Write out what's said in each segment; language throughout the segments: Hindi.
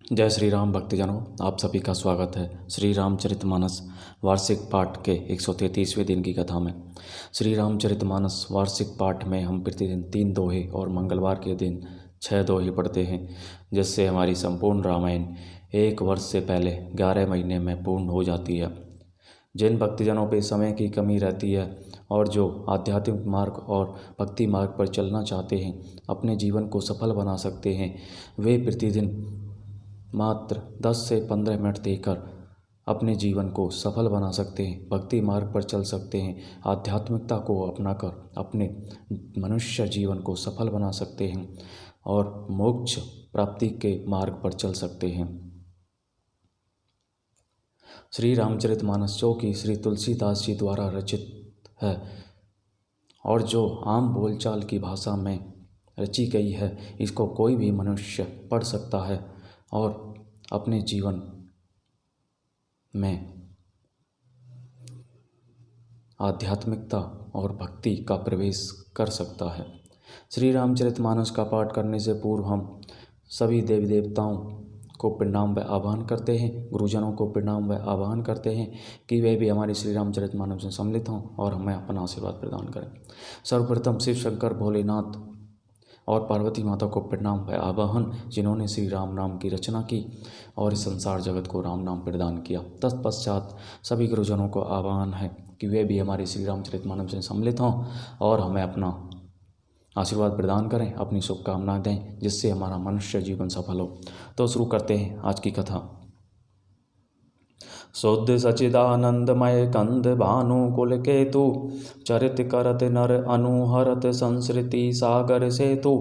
जय श्री राम भक्तजनों, आप सभी का स्वागत है श्री रामचरितमानस वार्षिक पाठ के 133वें दिन की कथा में। श्री रामचरितमानस वार्षिक पाठ में हम प्रतिदिन 3 दोहे और मंगलवार के दिन 6 दोहे पढ़ते हैं, जिससे हमारी संपूर्ण रामायण 1 वर्ष से पहले 11 महीने में पूर्ण हो जाती है। जिन भक्तजनों पे समय की कमी रहती है और जो आध्यात्मिक मार्ग और भक्ति मार्ग पर चलना चाहते हैं, अपने जीवन को सफल बना सकते हैं, वे प्रतिदिन मात्र 10 से 15 मिनट देकर अपने जीवन को सफल बना सकते हैं, भक्ति मार्ग पर चल सकते हैं, आध्यात्मिकता को अपनाकर अपने मनुष्य जीवन को सफल बना सकते हैं और मोक्ष प्राप्ति के मार्ग पर चल सकते हैं। श्री रामचरितमानस जो कि श्री तुलसीदास जी द्वारा रचित है और जो आम बोलचाल की भाषा में रची गई है, इसको कोई भी मनुष्य पढ़ सकता है और अपने जीवन में आध्यात्मिकता और भक्ति का प्रवेश कर सकता है। श्री रामचरितमानस का पाठ करने से पूर्व हम सभी देवी देवताओं को प्रणाम व आह्वान करते हैं, गुरुजनों को प्रणाम व आह्वान करते हैं कि वे भी हमारी श्री रामचरितमानस में सम्मिलित हों और हमें अपना आशीर्वाद प्रदान करें। सर्वप्रथम शिव शंकर भोलेनाथ और पार्वती माता को प्रणाम व आवाहन, जिन्होंने श्री राम नाम की रचना की और इस संसार जगत को राम नाम प्रदान किया। तत्पश्चात सभी गुरुजनों को आह्वान है कि वे भी हमारे श्री रामचरितमानस में सम्मिलित हों और हमें अपना आशीर्वाद प्रदान करें, अपनी शुभकामनाएं दें, जिससे हमारा मनुष्य जीवन सफल हो। तो शुरू करते हैं आज की कथा। शुद्ध सचिदानंदमय कंद भानुकुल केतु, चरित करत नर अनुहरत संसृति सागर सेतु,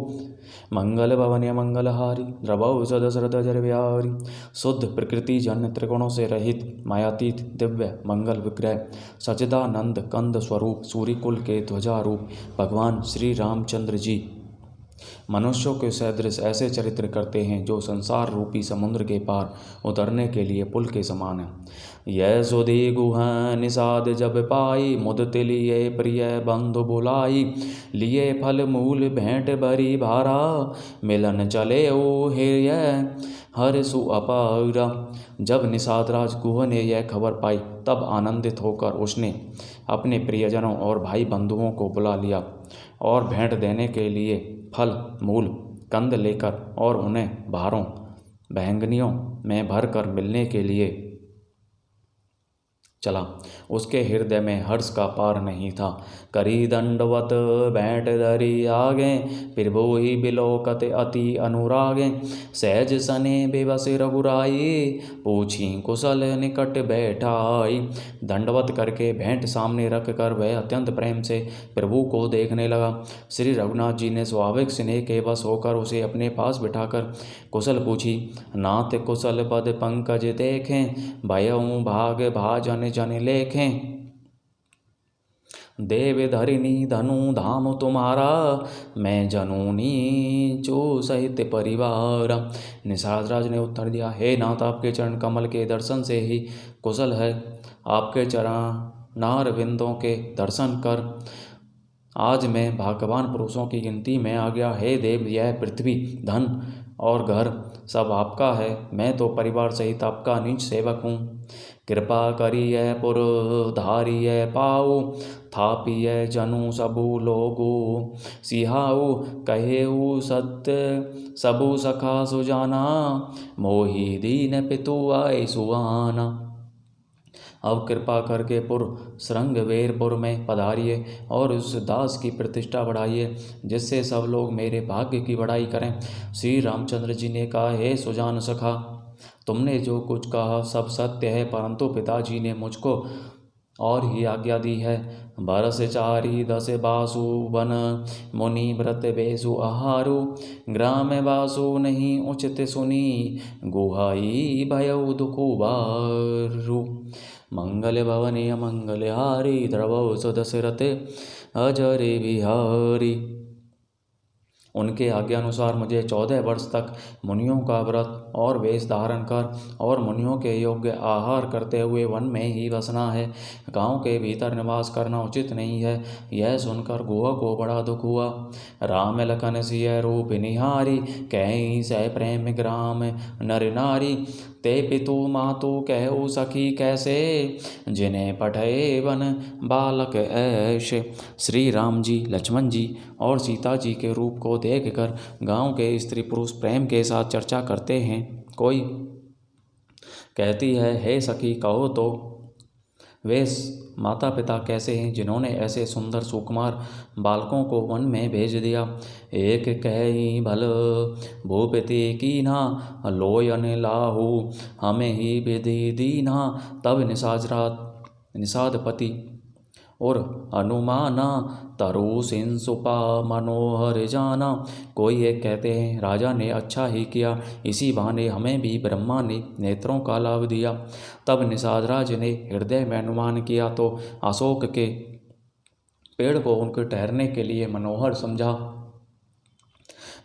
मंगल भवन मंगलहारी द्रवौ सदशरथ जर बिहारी, शुद्ध प्रकृति जन्य त्रिगुणों से रहित मायातीत दिव्य मंगल विग्रह सचिदानंद कंद स्वरूप सूर्यकुल के ध्वजारूप भगवान श्री रामचंद्र जी मनुष्यों के सदृश ऐसे चरित्र करते हैं जो संसार रूपी समुद्र के पार उतरने के लिए पुल के समान है। यह सुधी गुह निषाद जब पाई, मुदति लिए प्रिय बंधु बुलाई, लिए फल मूल भेंट भरी भारा, मिलन चले ओ हिय हर सु अपारा। जब निषाद राज गुह ने यह खबर पाई, तब आनंदित होकर उसने अपने प्रियजनों और भाई बंधुओं को बुला लिया और भेंट देने के लिए फल मूल कंद लेकर और उन्हें भारों बहंगनियों में भरकर मिलने के लिए चला। उसके हृदय में हर्ष का पार नहीं था। करी दंडवत बैठ धरी आगे, फिर वो ही बिलोकत अति अनुरागे, सहज सने बेबस रघुराई, पूछी कुशल निकट बैठाई। दंडवत करके भेंट सामने रख कर वह अत्यंत प्रेम से प्रभु को देखने लगा। श्री रघुनाथ जी ने स्वाभाविक स्नेह के वश होकर उसे अपने पास बिठाकर कुशल पूछी। नाथ कुशल पद पंकज देखें, भयऊ भाग भाजन जन लेखें, देव धरिणी धनु धाम तुम्हारा, मैं जनूनी जो सहित परिवार। निषाद राज ने उत्तर दिया, हे नाथ, आपके चरण कमल के दर्शन से ही कुशल है। आपके चरणार बिंदों के दर्शन कर आज मैं भाग्यवान पुरुषों की गिनती में आ गया। हे देव, यह पृथ्वी धन और घर सब आपका है, मैं तो परिवार सहित आपका नीच सेवक हूँ। कृपा करिए पुर धारिय पाऊ, थापिय जनु सबु लोगो, सिहाऊ कहेऊ सत्य सबु सखा सुजाना, मोहि दीन पितु आय सुहाना। अब कृपा करके पुर श्रृंगवेरपुर में पधारिए और उस दास की प्रतिष्ठा बढ़ाइए, जिससे सब लोग मेरे भाग्य की बड़ाई करें। श्री रामचंद्र जी ने कहा, हे सुजान सखा, तुमने जो कुछ कहा सब सत्य है, परंतु पिताजी ने मुझको और ही आज्ञा दी है। बरस चारी दस बासु वन, मुनि व्रत बेसु आहारु, ग्राम बासु नहीं उचित सुनी, गुहाई भयउ दुखु बारु। मंगल भवने मंगलहारी, द्रवौ सुदशरथ अजर बिहारी। उनके आज्ञानुसार मुझे 14 वर्ष तक मुनियों का व्रत और वेश धारण कर और मुनियों के योग्य आहार करते हुए वन में ही बसना है। गांव के भीतर निवास करना उचित नहीं है। यह सुनकर गुहा को बड़ा दुख हुआ। राम लखन सिय रूप निहारी, कहीं सह प्रेम ग्राम नर नारी। ते पितु मातु कहु सखी कैसे, जिन्हें पठे वन बालक ऐसे। श्री राम जी, लक्ष्मण जी और सीता जी के रूप को देखकर गांव के स्त्री पुरुष प्रेम के साथ चर्चा करते हैं। कोई कहती है, हे सखी कहो तो वे माता पिता कैसे हैं जिन्होंने ऐसे सुंदर सुकुमार बालकों को वन में भेज दिया। एक कही भल भूपति कीन्हा, लोयन लाहू हमें ही विधि दीन्हा। तब निषादपति और हनुमाना, तरु सिंसुपा मनोहर जाना। कोई एक कहते हैं, राजा ने अच्छा ही किया, इसी बहाने हमें भी ब्रह्मा ने नेत्रों का लाभ दिया। तब निषादराज ने हृदय में अनुमान किया तो अशोक के पेड़ को उनके ठहरने के लिए मनोहर समझा।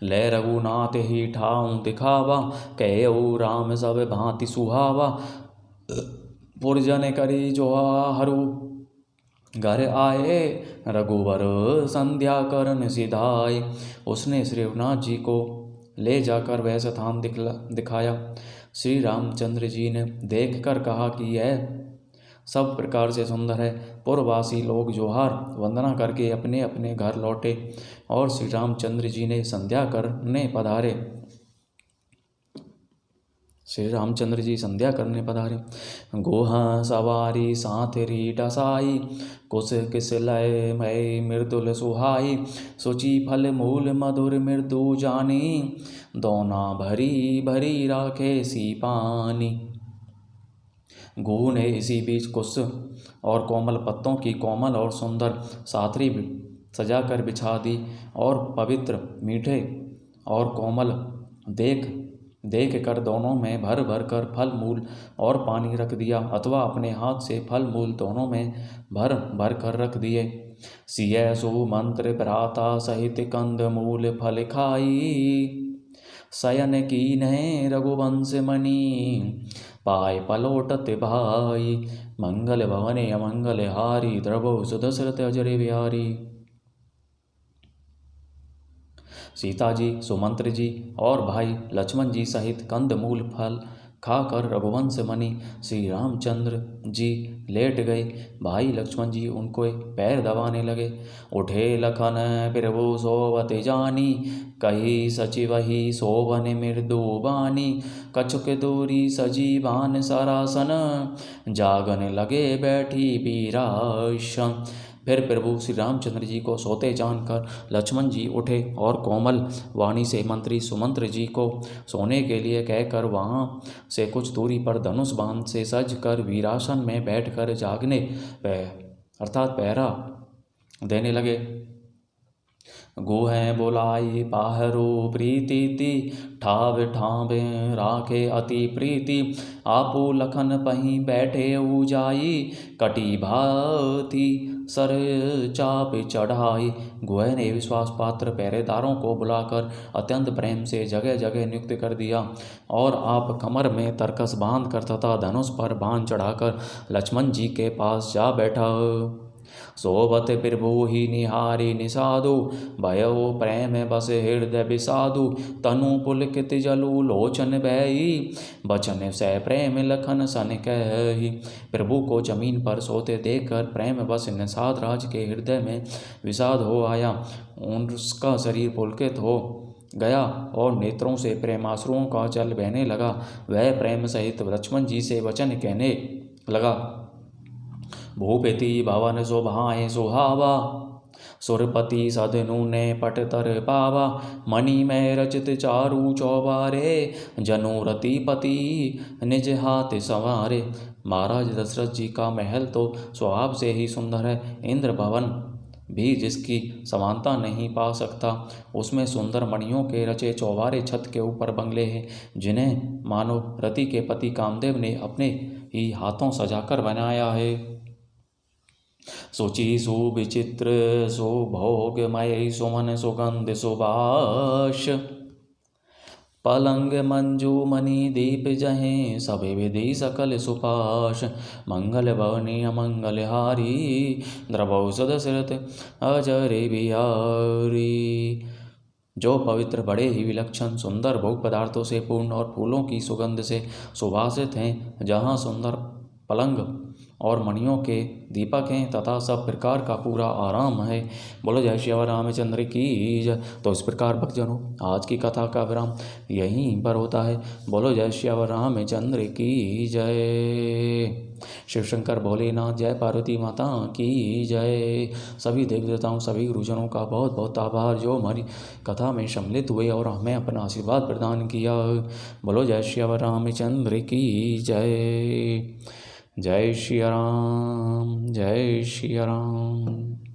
ले रघुनाथ ही ठाऊं दिखावा, कहो राम सब भांति सुहावा। पुरजन करी जोहारु, घर आए रघुवर संध्या करन सिधाए। उसने श्री रघुनाथ जी को ले जाकर वह स्थान दिखाया। श्री रामचंद्र जी ने देखकर कहा कि यह सब प्रकार से सुंदर है। पुरवासी लोग जोहार वंदना करके अपने अपने घर लौटे और श्री रामचंद्र जी ने संध्या करने पधारे। श्री रामचंद्र जी संध्या करने पधारे। गोहा सवारी साथरी डसाई, कुश किस लय मय मृदुल सुहाई। सुचि फल मूल मधुर मृदु जानी, दोना भरी भरी राखे सी पानी। गुह ने इसी बीच कुश और कोमल पत्तों की कोमल और सुंदर साथरी सजाकर बिछा दी और पवित्र मीठे और कोमल देख कर दोनों में भर भर कर फल मूल और पानी रख दिया, अथवा अपने हाथ से फल मूल दोनों में भर भर कर रख दिए। सिय सुमंत्र भ्राता सहित कंद मूल फल खाई, शयन कीन्हे रघुवंश मणि, पाय पलोटत भाई। मंगल भवने अमंगल हारी, द्रवो सुदशरथ अजर बिहारी। सीता जी, सुमंत्र जी और भाई लक्ष्मण जी सहित कंद मूल फल खाकर रघुवंश मणि श्री रामचंद्र जी लेट गए। भाई लक्ष्मण जी उनको पैर दबाने लगे। उठे लखन प्रभु सोवत जानी, कही सचिवहि सोवन मृदु बानी। कछुक दूरी सजीवान सरासन, जागन लगे बैठी बीरासन। फिर प्रभु श्री रामचंद्र जी को सोते जानकर लक्ष्मण जी उठे और कोमल वाणी से मंत्री सुमंत्र जी को सोने के लिए कहकर वहाँ से कुछ दूरी पर धनुष बाण से सज कर वीरासन में बैठकर जागने अर्थात पहरा देने लगे। गुहें बुलाई पाहरू प्रीति, ठाव ठावे राखे अति प्रीति। आपू लखन पही बैठे उजाई, कटी भाती सर चाप चढ़ाई। गुहे ने विश्वास पात्र पहरेदारों को बुलाकर अत्यंत प्रेम से जगह जगह नियुक्त कर दिया और आप कमर में तरकस बांध कर तथा धनुष पर बाण चढ़ाकर लक्ष्मण जी के पास जा बैठा। सोबत प्रभु ही निहारी निषादु, भयो प्रेम बस हृदय विषादु। तनु पुलकित जलु लोचन भई, बचन सह प्रेम लखन सन कही। प्रभु को जमीन पर सोते देखकर प्रेम बस निषाद राज के हृदय में विषाद हो आया। उसका शरीर पुलकित हो गया और नेत्रों से प्रेमाश्रुओं का जल बहने लगा। वह प्रेम सहित लक्ष्मण जी से वचन कहने लगा। भूपति भवन शोभाएं सुहावा, सुरपति सदनु ने पट तर पावा। मणि में रचित चारु चौबारे, जनु रतिपति निज हाथ संवारे। महाराज दशरथ जी का महल तो स्वभाव से ही सुंदर है। इंद्र भवन भी जिसकी समानता नहीं पा सकता। उसमें सुंदर मणियों के रचे चौबारे छत के ऊपर बंगले हैं, जिन्हें मानो रति के पति कामदेव ने अपने ही हाथों सजाकर बनाया है। शुचि सुविचित्र सुभोगमय सुमन सुगंध सुबास पलंग मंजू मणि दीप जहें सब विधि सकल सुपाश मंगल भवनी अमंगल हारी द्रवौषध सिरत अजरे बिहारी। जो पवित्र बड़े ही विलक्षण सुंदर भोग पदार्थों से पूर्ण और फूलों की सुगंध से सुभाषित हैं, जहाँ सुंदर पलंग और मणियों के दीपक हैं तथा सब प्रकार का पूरा आराम है। बोलो जय श्री रामचंद्र की जय। तो इस प्रकार भक्तजनों, आज की कथा का विराम यहीं पर होता है। बोलो जय श्री रामचंद्र की जय। शिव शंकर भोलेनाथ जय, पार्वती माता की जय। सभी देवी देवताओं, सभी गुरुजनों का बहुत बहुत आभार जो हमारी कथा में सम्मिलित हुए और हमें अपना आशीर्वाद प्रदान किया। बोलो जय श्री रामचंद्र की जय। जय श्री राम, जय श्री राम।